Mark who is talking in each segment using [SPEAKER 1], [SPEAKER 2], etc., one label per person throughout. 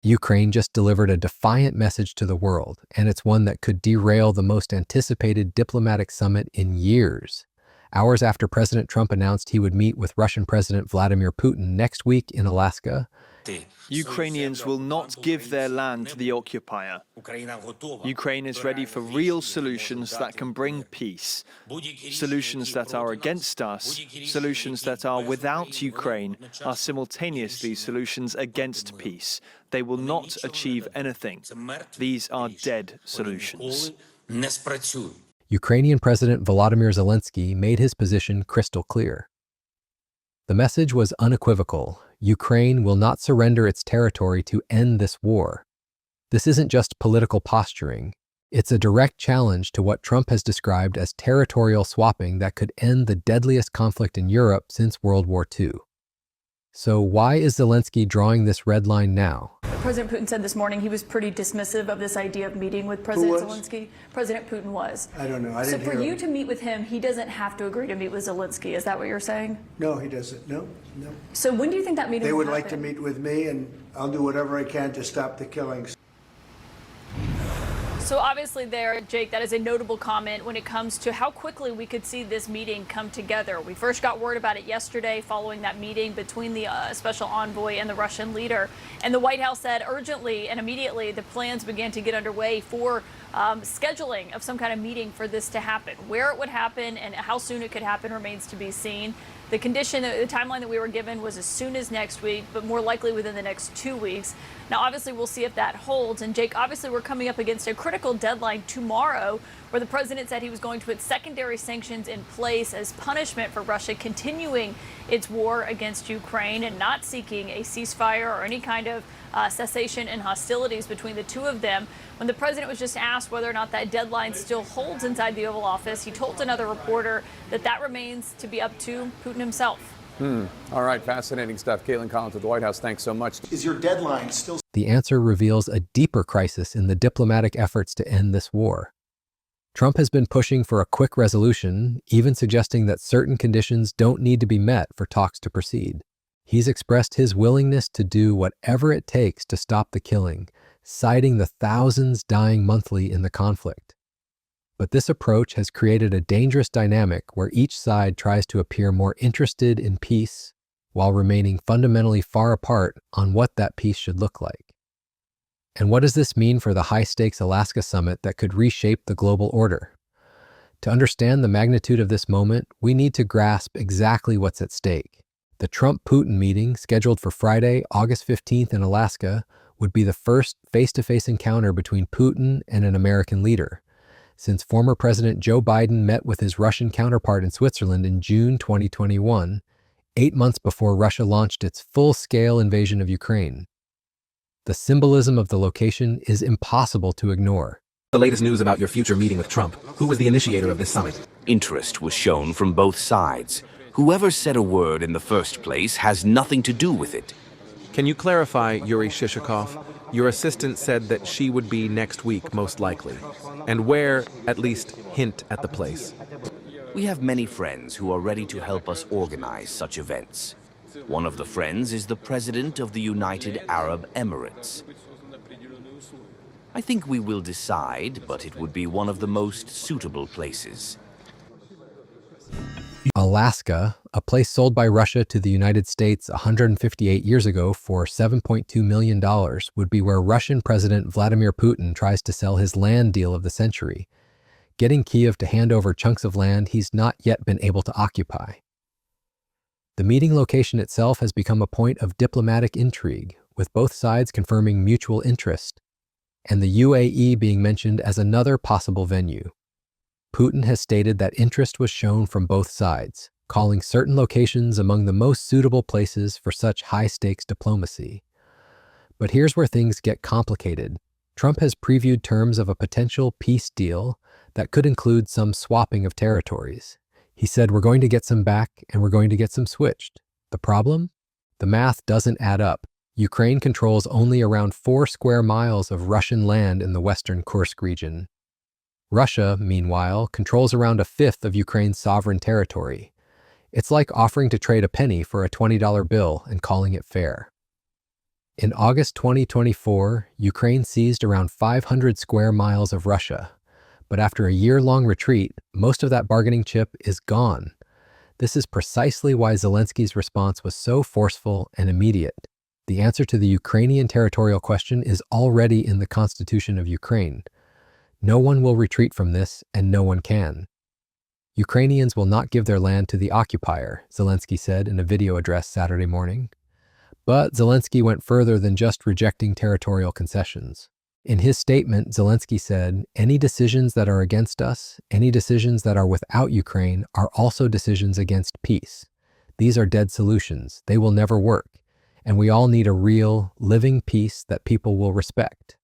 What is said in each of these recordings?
[SPEAKER 1] Ukraine just delivered a defiant message to the world, and it's one that could derail the most anticipated diplomatic summit in years. Hours after President Trump announced he would meet with Russian President Vladimir Putin next week in Alaska,
[SPEAKER 2] Ukrainians will not give their land to the occupier. Ukraine is ready for real solutions that can bring peace. Solutions that are against us, solutions that are without Ukraine, are simultaneously solutions against peace. They will not achieve anything. These are dead solutions.
[SPEAKER 1] Ukrainian President Volodymyr Zelensky made his position crystal clear. The message was unequivocal. Ukraine will not surrender its territory to end this war. This isn't just political posturing. It's a direct challenge to what Trump has described as territorial swapping that could end the deadliest conflict in Europe since World War II. So why is Zelensky drawing this red line now?
[SPEAKER 3] President Putin said this morning he was pretty dismissive of this idea of meeting with President Zelensky. President Putin was.
[SPEAKER 4] I don't know. I didn't
[SPEAKER 3] So for
[SPEAKER 4] hear
[SPEAKER 3] you
[SPEAKER 4] him.
[SPEAKER 3] to meet with him, he doesn't have to agree to meet with Zelensky. Is that what you're saying?
[SPEAKER 4] No, he doesn't. No.
[SPEAKER 3] So when do you think that meeting
[SPEAKER 4] They
[SPEAKER 3] will
[SPEAKER 4] would like to
[SPEAKER 3] happen?
[SPEAKER 4] meet with me, and I'll do whatever I can to stop the killings.
[SPEAKER 3] So obviously there, Jake, that is a notable comment when it comes to how quickly we could see this meeting come together. We first got word about it yesterday following that meeting between the special envoy and the Russian leader. And the White House said urgently and immediately the plans began to get underway for scheduling of some kind of meeting for this to happen. Where it would happen and how soon it could happen remains to be seen. The timeline that we were given was as soon as next week, but more likely within the next 2 weeks. Now, obviously, we'll see if that holds. And Jake, obviously, we're coming up against a critical deadline tomorrow where the president said he was going to put secondary sanctions in place as punishment for Russia continuing its war against Ukraine and not seeking a ceasefire or any kind of cessation in hostilities between the two of them. When the president was just asked whether or not that deadline still holds inside the Oval Office, he told another reporter that that remains to be up to Putin himself.
[SPEAKER 5] All right, fascinating stuff. Caitlin Collins at the White House, thanks so much.
[SPEAKER 4] Is your deadline still?
[SPEAKER 1] The answer reveals a deeper crisis in the diplomatic efforts to end this war. Trump has been pushing for a quick resolution, even suggesting that certain conditions don't need to be met for talks to proceed. He's expressed his willingness to do whatever it takes to stop the killing, citing the thousands dying monthly in the conflict. But this approach has created a dangerous dynamic where each side tries to appear more interested in peace while remaining fundamentally far apart on what that peace should look like. And what does this mean for the high-stakes Alaska summit that could reshape the global order? To understand the magnitude of this moment, we need to grasp exactly what's at stake. The Trump-Putin meeting, scheduled for Friday, August 15th in Alaska, would be the first face-to-face encounter between Putin and an American leader, since former President Joe Biden met with his Russian counterpart in Switzerland in June 2021, 8 months before Russia launched its full-scale invasion of Ukraine. The symbolism of the location is impossible to ignore.
[SPEAKER 6] The latest news about your future meeting with Trump. Who was the initiator of this summit?
[SPEAKER 7] Interest was shown from both sides. Whoever said a word in the first place has nothing to do with it.
[SPEAKER 6] Can you clarify, Yuri Shishakov? Your assistant said that she would be next week, most likely. And where, at least, hint at the place.
[SPEAKER 7] We have many friends who are ready to help us organize such events. One of the friends is the President of the United Arab Emirates. I think we will decide, but it would be one of the most suitable places.
[SPEAKER 1] Alaska, a place sold by Russia to the United States 158 years ago for $7.2 million, would be where Russian President Vladimir Putin tries to sell his land deal of the century, getting Kyiv to hand over chunks of land he's not yet been able to occupy. The meeting location itself has become a point of diplomatic intrigue, with both sides confirming mutual interest, and the UAE being mentioned as another possible venue. Putin has stated that interest was shown from both sides, calling certain locations among the most suitable places for such high-stakes diplomacy. But here's where things get complicated. Trump has previewed terms of a potential peace deal that could include some swapping of territories. He said, we're going to get some back and we're going to get some switched. The problem? The math doesn't add up. Ukraine controls only around 4 square miles of Russian land in the western Kursk region. Russia, meanwhile, controls around a fifth of Ukraine's sovereign territory. It's like offering to trade a penny for a $20 bill and calling it fair. In August 2024, Ukraine seized around 500 square miles of Russia. But after a year-long retreat, most of that bargaining chip is gone. This is precisely why Zelensky's response was so forceful and immediate. The answer to the Ukrainian territorial question is already in the Constitution of Ukraine. No one will retreat from this, and no one can. Ukrainians will not give their land to the occupier, Zelensky said in a video address Saturday morning. But Zelensky went further than just rejecting territorial concessions. In his statement, Zelensky said, "Any decisions that are against us, any decisions that are without Ukraine, are also decisions against peace. These are dead solutions. They will never work. And we all need a real, living peace that people will respect."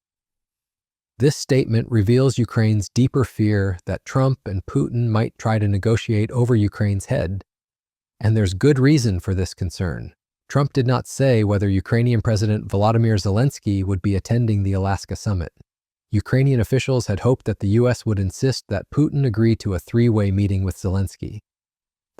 [SPEAKER 1] This statement reveals Ukraine's deeper fear that Trump and Putin might try to negotiate over Ukraine's head. And there's good reason for this concern. Trump did not say whether Ukrainian President Volodymyr Zelensky would be attending the Alaska summit. Ukrainian officials had hoped that the U.S. would insist that Putin agree to a three-way meeting with Zelensky.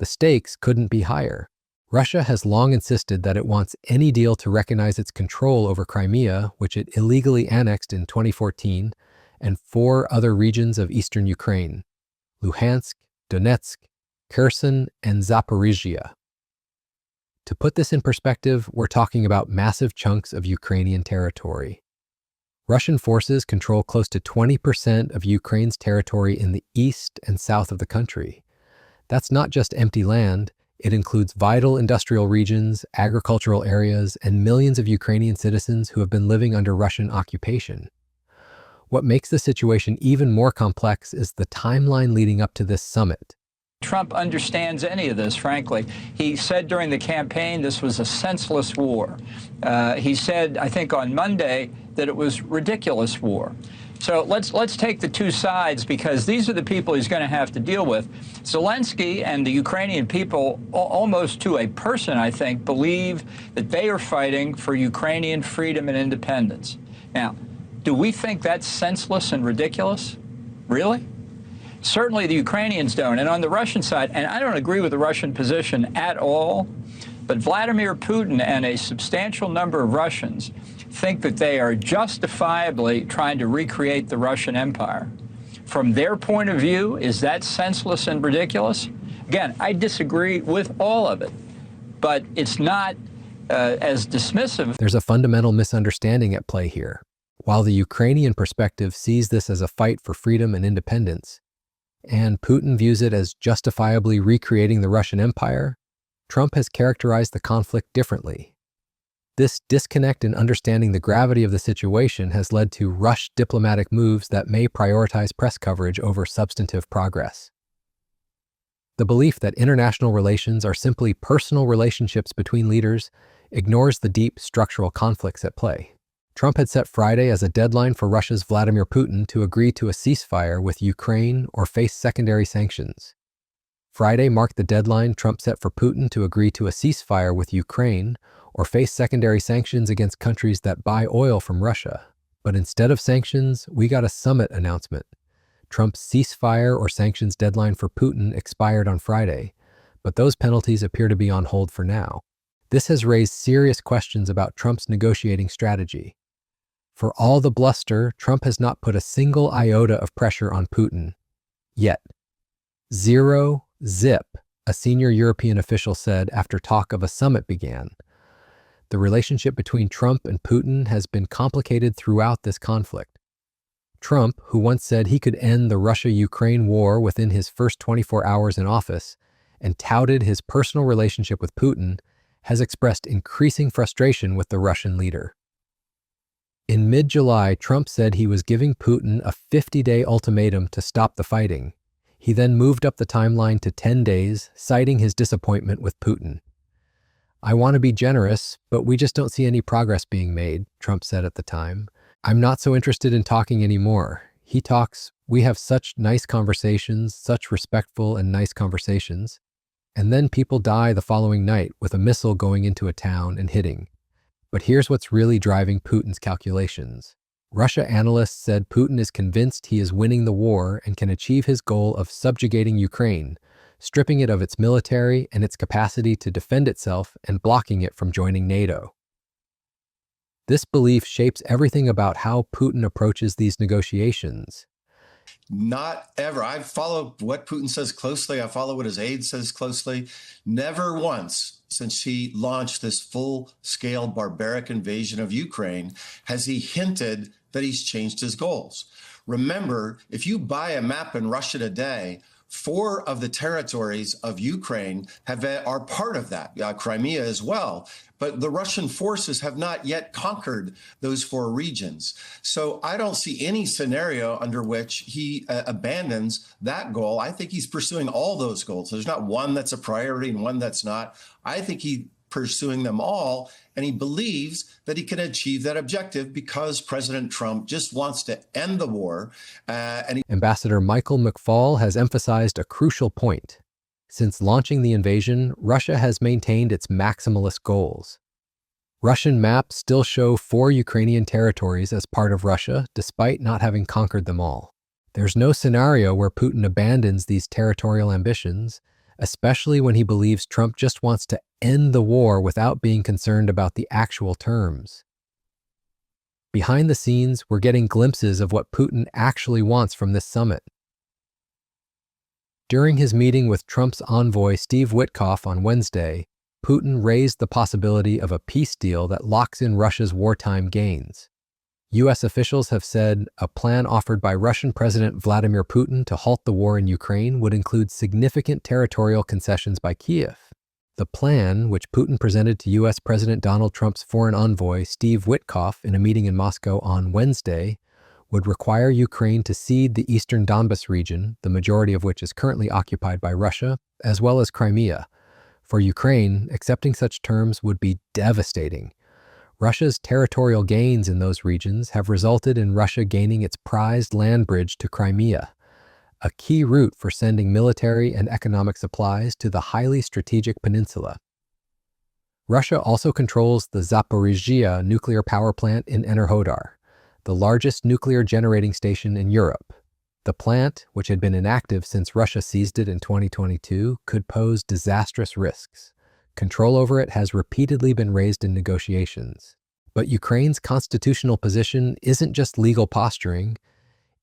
[SPEAKER 1] The stakes couldn't be higher. Russia has long insisted that it wants any deal to recognize its control over Crimea, which it illegally annexed in 2014, and 4 other regions of eastern Ukraine: Luhansk, Donetsk, Kherson, and Zaporizhia. To put this in perspective, we're talking about massive chunks of Ukrainian territory. Russian forces control close to 20% of Ukraine's territory in the east and south of the country. That's not just empty land. It includes vital industrial regions, agricultural areas, and millions of Ukrainian citizens who have been living under Russian occupation. What makes the situation even more complex is the timeline leading up to this summit.
[SPEAKER 8] Trump understands any of this, frankly. He said during the campaign this was a senseless war. He said, I think on Monday, that it was ridiculous war. So let's take the two sides, because these are the people he's going to have to deal with. Zelensky and the Ukrainian people, almost to a person, I think, believe that they are fighting for Ukrainian freedom and independence. Now, do we think that's senseless and ridiculous? Really? Certainly the Ukrainians don't. And on the Russian side, and I don't agree with the Russian position at all, but Vladimir Putin and a substantial number of Russians think that they are justifiably trying to recreate the Russian Empire. From their point of view, is that senseless and ridiculous? Again, I disagree with all of it, but it's not as dismissive.
[SPEAKER 1] There's a fundamental misunderstanding at play here. While the Ukrainian perspective sees this as a fight for freedom and independence, and Putin views it as justifiably recreating the Russian Empire, Trump has characterized the conflict differently. This disconnect in understanding the gravity of the situation has led to rushed diplomatic moves that may prioritize press coverage over substantive progress. The belief that international relations are simply personal relationships between leaders ignores the deep structural conflicts at play. Trump had set Friday as a deadline for Russia's Vladimir Putin to agree to a ceasefire with Ukraine or face secondary sanctions. Friday marked the deadline Trump set for Putin to agree to a ceasefire with Ukraine or face secondary sanctions against countries that buy oil from Russia. But instead of sanctions, we got a summit announcement. Trump's ceasefire or sanctions deadline for Putin expired on Friday, but those penalties appear to be on hold for now. This has raised serious questions about Trump's negotiating strategy. For all the bluster, Trump has not put a single iota of pressure on Putin. Yet. Zero, zip, a senior European official said after talk of a summit began. The relationship between Trump and Putin has been complicated throughout this conflict. Trump, who once said he could end the Russia-Ukraine war within his first 24 hours in office and touted his personal relationship with Putin, has expressed increasing frustration with the Russian leader. In mid-July, Trump said he was giving Putin a 50-day ultimatum to stop the fighting. He then moved up the timeline to 10 days, citing his disappointment with Putin. "I want to be generous, but we just don't see any progress being made," Trump said at the time. "I'm not so interested in talking anymore. He talks, we have such nice conversations, such respectful and nice conversations. And then people die the following night with a missile going into a town and hitting." But here's what's really driving Putin's calculations. Russia analysts said Putin is convinced he is winning the war and can achieve his goal of subjugating Ukraine, stripping it of its military and its capacity to defend itself and blocking it from joining NATO. This belief shapes everything about how Putin approaches these negotiations.
[SPEAKER 9] Not ever. I follow what Putin says closely. I follow what his aide says closely. Never once since he launched this full-scale barbaric invasion of Ukraine has he hinted that he's changed his goals. Remember, if you buy a map in Russia today, 4 of the territories of Ukraine are part of that, Crimea as well. But the Russian forces have not yet conquered those 4 regions. So I don't see any scenario under which he abandons that goal. I think he's pursuing all those goals. There's not one that's a priority and one that's not. I think he's pursuing them all, and he believes that he can achieve that objective because President Trump just wants to end the war.
[SPEAKER 1] Ambassador Michael McFaul has emphasized a crucial point. Since launching the invasion, Russia has maintained its maximalist goals. Russian maps still show 4 Ukrainian territories as part of Russia, despite not having conquered them all. There's no scenario where Putin abandons these territorial ambitions, especially when he believes Trump just wants to end the war without being concerned about the actual terms. Behind the scenes, we're getting glimpses of what Putin actually wants from this summit. During his meeting with Trump's envoy Steve Witkoff on Wednesday, Putin raised the possibility of a peace deal that locks in Russia's wartime gains. U.S. officials have said a plan offered by Russian President Vladimir Putin to halt the war in Ukraine would include significant territorial concessions by Kyiv. The plan, which Putin presented to U.S. President Donald Trump's foreign envoy Steve Witkoff in a meeting in Moscow on Wednesday, would require Ukraine to cede the eastern Donbas region, the majority of which is currently occupied by Russia, as well as Crimea. For Ukraine, accepting such terms would be devastating. Russia's territorial gains in those regions have resulted in Russia gaining its prized land bridge to Crimea, a key route for sending military and economic supplies to the highly strategic peninsula. Russia also controls the Zaporizhzhia nuclear power plant in Enerhodar, the largest nuclear generating station in Europe. The plant, which had been inactive since Russia seized it in 2022, could pose disastrous risks. Control over it has repeatedly been raised in negotiations. But Ukraine's constitutional position isn't just legal posturing,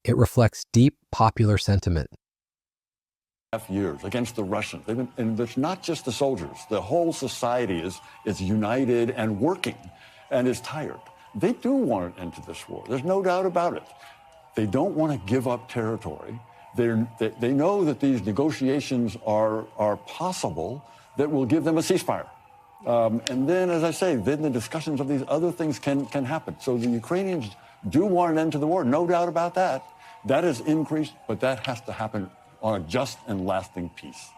[SPEAKER 1] it reflects deep popular sentiment.
[SPEAKER 10] Years against the Russians. And it's not just the soldiers. The whole society is united and working and is tired. They do want an end to this war. There's no doubt about it. They don't want to give up territory. They know that these negotiations are possible that will give them a ceasefire. And then, as I say, then the discussions of these other things can happen. So the Ukrainians do want an end to the war, no doubt about that. That has increased, but that has to happen on a just and lasting peace.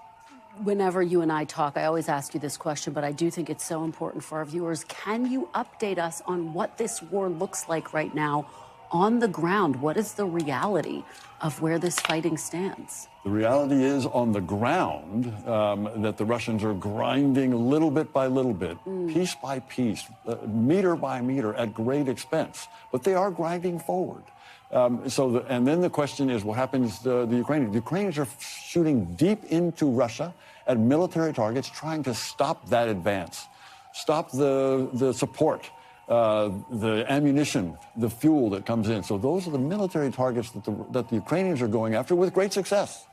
[SPEAKER 11] Whenever you and I talk, I always ask you this question, but I do think it's so important for our viewers. Can you update us on what this war looks like right now on the ground? What is the reality of where this fighting stands?
[SPEAKER 10] The reality is on the ground that the Russians are grinding little bit by little bit, piece by piece, meter by meter at great expense. But they are grinding forward. And then the question is, what happens to the Ukrainians? The Ukrainians are shooting deep into Russia at military targets, trying to stop that advance, stop the support, the ammunition, the fuel that comes in. So those are the military targets that the Ukrainians are going after with great success.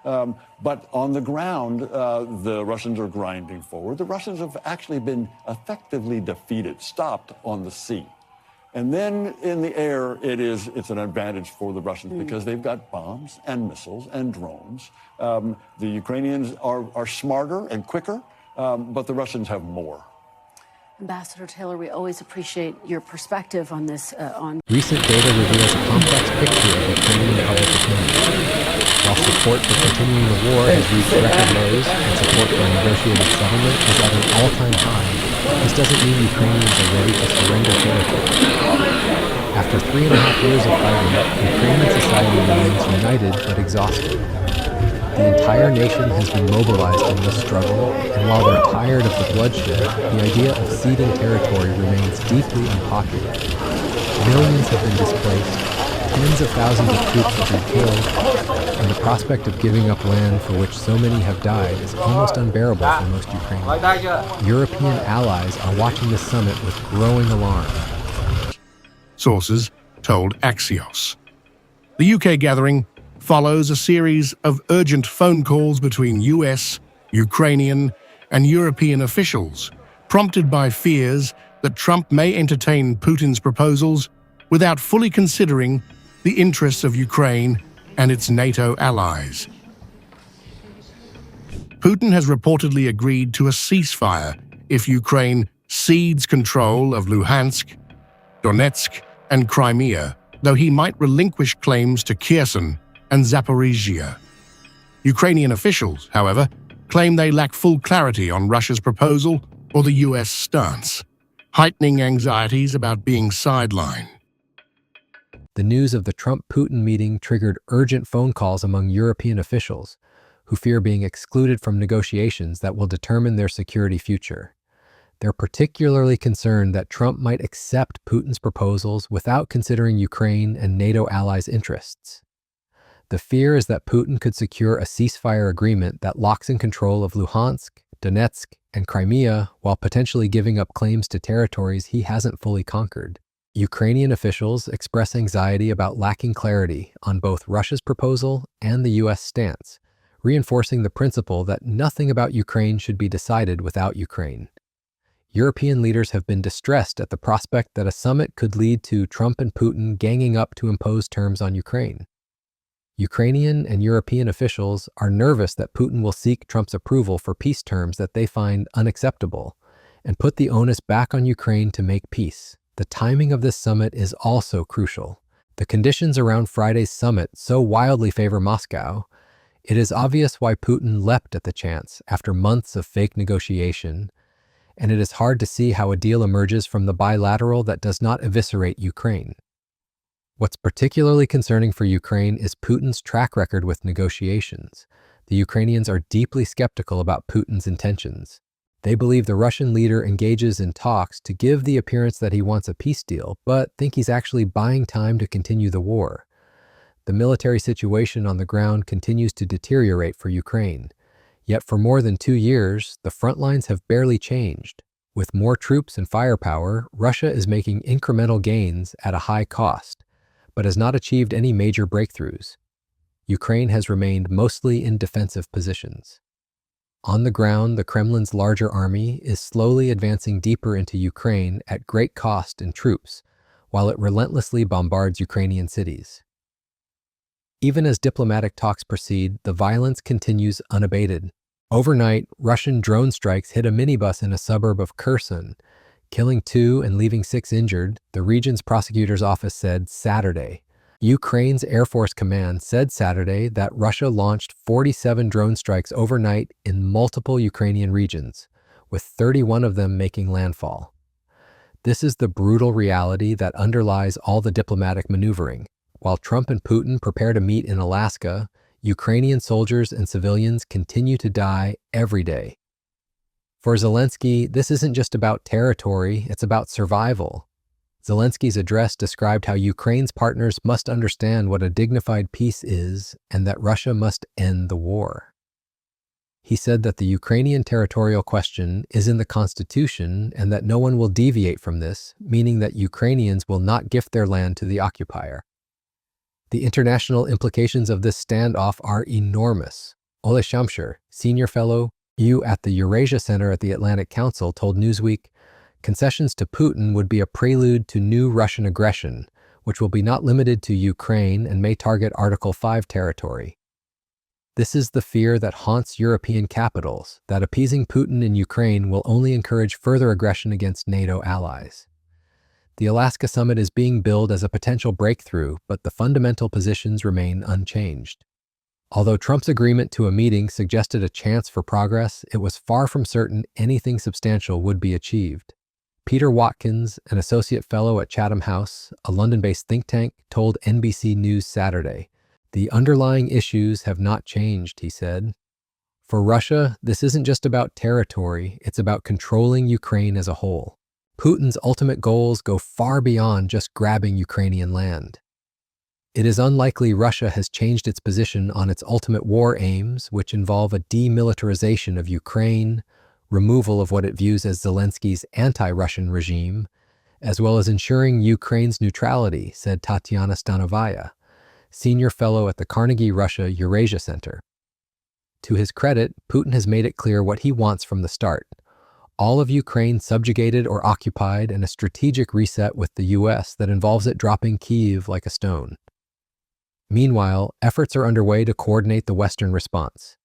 [SPEAKER 10] But on the ground, the Russians are grinding forward. The Russians have actually been effectively defeated, stopped on the sea. And then in the air, it's an advantage for the Russians because they've got bombs and missiles and drones. The Ukrainians are smarter and quicker, but the Russians have more.
[SPEAKER 11] Ambassador Taylor, we always appreciate your perspective on this.
[SPEAKER 1] Recent data reveals a complex picture of Ukrainian public opinion. While support for continuing the war has reached record lows and support for a negotiated settlement is at an all-time high, this doesn't mean Ukrainians are ready to surrender territory. After 3.5 years of fighting, Ukrainian society remains united but exhausted. The entire nation has been mobilized in this struggle, and while they're tired of the bloodshed, the idea of ceding territory remains deeply unpopular. Millions have been displaced, tens of thousands of troops have been killed, and the prospect of giving up land for which so many have died is almost unbearable for most Ukrainians. European allies are watching this summit with growing alarm.
[SPEAKER 12] sources told Axios. The UK gathering follows a series of urgent phone calls between US, Ukrainian, and European officials, prompted by fears that Trump may entertain Putin's proposals without fully considering the interests of Ukraine and its NATO allies. Putin has reportedly agreed to a ceasefire if Ukraine cedes control of Luhansk, Donetsk, and Crimea, though he might relinquish claims to Kherson and Zaporizhia. Ukrainian officials, however, claim they lack full clarity on Russia's proposal or the US stance, heightening anxieties about being sidelined.
[SPEAKER 1] The news of the Trump-Putin meeting triggered urgent phone calls among European officials, who fear being excluded from negotiations that will determine their security future. They're particularly concerned that Trump might accept Putin's proposals without considering Ukraine and NATO allies' interests. The fear is that Putin could secure a ceasefire agreement that locks in control of Luhansk, Donetsk, and Crimea while potentially giving up claims to territories he hasn't fully conquered. Ukrainian officials express anxiety about lacking clarity on both Russia's proposal and the U.S. stance, reinforcing the principle that nothing about Ukraine should be decided without Ukraine. European leaders have been distressed at the prospect that a summit could lead to Trump and Putin ganging up to impose terms on Ukraine. Ukrainian and European officials are nervous that Putin will seek Trump's approval for peace terms that they find unacceptable and put the onus back on Ukraine to make peace. The timing of this summit is also crucial. The conditions around Friday's summit so wildly favor Moscow. It is obvious why Putin leapt at the chance after months of fake negotiation, and it is hard to see how a deal emerges from the bilateral that does not eviscerate Ukraine. What's particularly concerning for Ukraine is Putin's track record with negotiations. The Ukrainians are deeply skeptical about Putin's intentions. They believe the Russian leader engages in talks to give the appearance that he wants a peace deal, but think he's actually buying time to continue the war. The military situation on the ground continues to deteriorate for Ukraine. Yet for more than 2 years, the front lines have barely changed. With more troops and firepower, Russia is making incremental gains at a high cost, but has not achieved any major breakthroughs. Ukraine has remained mostly in defensive positions. On the ground, the Kremlin's larger army is slowly advancing deeper into Ukraine at great cost in troops, while it relentlessly bombards Ukrainian cities. Even as diplomatic talks proceed, the violence continues unabated. Overnight, Russian drone strikes hit a minibus in a suburb of Kherson, killing 2 and leaving 6 injured, the region's prosecutor's office said Saturday. Ukraine's Air Force Command said Saturday that Russia launched 47 drone strikes overnight in multiple Ukrainian regions, with 31 of them making landfall. This is the brutal reality that underlies all the diplomatic maneuvering. While Trump and Putin prepare to meet in Alaska, Ukrainian soldiers and civilians continue to die every day. For Zelensky, this isn't just about territory, it's about survival. Zelensky's address described how Ukraine's partners must understand what a dignified peace is and that Russia must end the war. He said that the Ukrainian territorial question is in the constitution and that no one will deviate from this, meaning that Ukrainians will not gift their land to the occupier. The international implications of this standoff are enormous. Ole Shamshir, senior fellow at the Eurasia Center at the Atlantic Council, told Newsweek, concessions to Putin would be a prelude to new Russian aggression, which will be not limited to Ukraine and may target Article 5 territory. This is the fear that haunts European capitals, that appeasing Putin in Ukraine will only encourage further aggression against NATO allies. The Alaska summit is being billed as a potential breakthrough, but the fundamental positions remain unchanged. Although Trump's agreement to a meeting suggested a chance for progress, it was far from certain anything substantial would be achieved. Peter Watkins, an associate fellow at Chatham House, a London-based think tank, told NBC News Saturday, "The underlying issues have not changed," he said. For Russia, this isn't just about territory, it's about controlling Ukraine as a whole. Putin's ultimate goals go far beyond just grabbing Ukrainian land. It is unlikely Russia has changed its position on its ultimate war aims, which involve a demilitarization of Ukraine, removal of what it views as Zelensky's anti-Russian regime, as well as ensuring Ukraine's neutrality, said Tatiana Stanovaya, senior fellow at the Carnegie Russia Eurasia Center. To his credit, Putin has made it clear what he wants from the start: all of Ukraine subjugated or occupied, and a strategic reset with the U.S. that involves it dropping Kyiv like a stone. Meanwhile, efforts are underway to coordinate the Western response.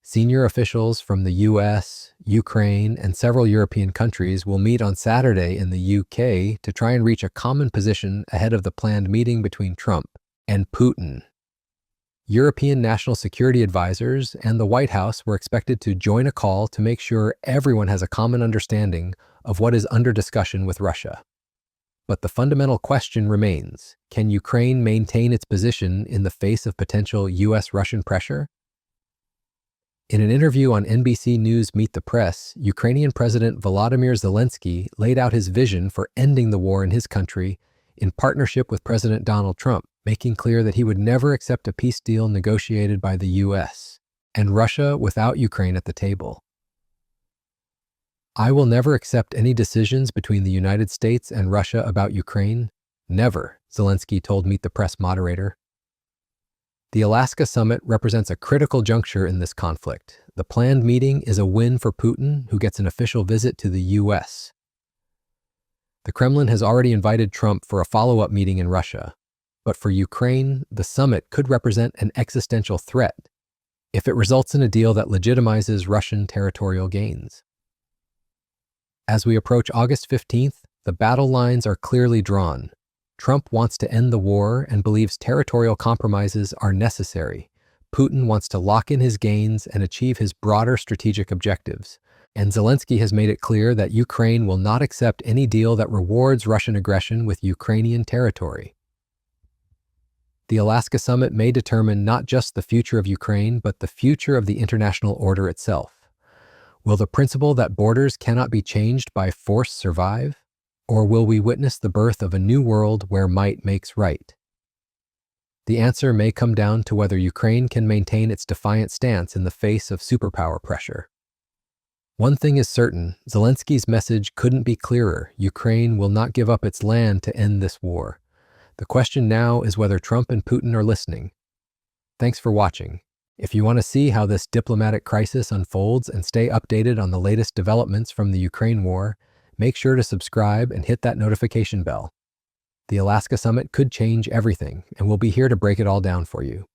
[SPEAKER 1] Senior officials from the U.S., Ukraine, and several European countries will meet on Saturday in the UK to try and reach a common position ahead of the planned meeting between Trump and Putin. European national security advisors and the White House were expected to join a call to make sure everyone has a common understanding of what is under discussion with Russia. But the fundamental question remains: can Ukraine maintain its position in the face of potential U.S.-Russian pressure? In an interview on NBC News Meet the Press, Ukrainian President Volodymyr Zelensky laid out his vision for ending the war in his country in partnership with President Donald Trump, making clear that he would never accept a peace deal negotiated by the U.S. and Russia without Ukraine at the table. "I will never accept any decisions between the United States and Russia about Ukraine. Never," Zelensky told Meet the Press moderator. The Alaska summit represents a critical juncture in this conflict. The planned meeting is a win for Putin, who gets an official visit to the U.S. The Kremlin has already invited Trump for a follow-up meeting in Russia. But for Ukraine, the summit could represent an existential threat if it results in a deal that legitimizes Russian territorial gains. As we approach August 15th, the battle lines are clearly drawn. Trump wants to end the war and believes territorial compromises are necessary. Putin wants to lock in his gains and achieve his broader strategic objectives. And Zelensky has made it clear that Ukraine will not accept any deal that rewards Russian aggression with Ukrainian territory. The Alaska summit may determine not just the future of Ukraine, but the future of the international order itself. Will the principle that borders cannot be changed by force survive? Or will we witness the birth of a new world where might makes right? The answer may come down to whether Ukraine can maintain its defiant stance in the face of superpower pressure. One thing is certain: Zelensky's message couldn't be clearer. Ukraine will not give up its land to end this war. The question now is whether Trump and Putin are listening. Thanks for watching. If you want to see how this diplomatic crisis unfolds and stay updated on the latest developments from the Ukraine war, make sure to subscribe and hit that notification bell. The Alaska Summit could change everything, and we'll be here to break it all down for you.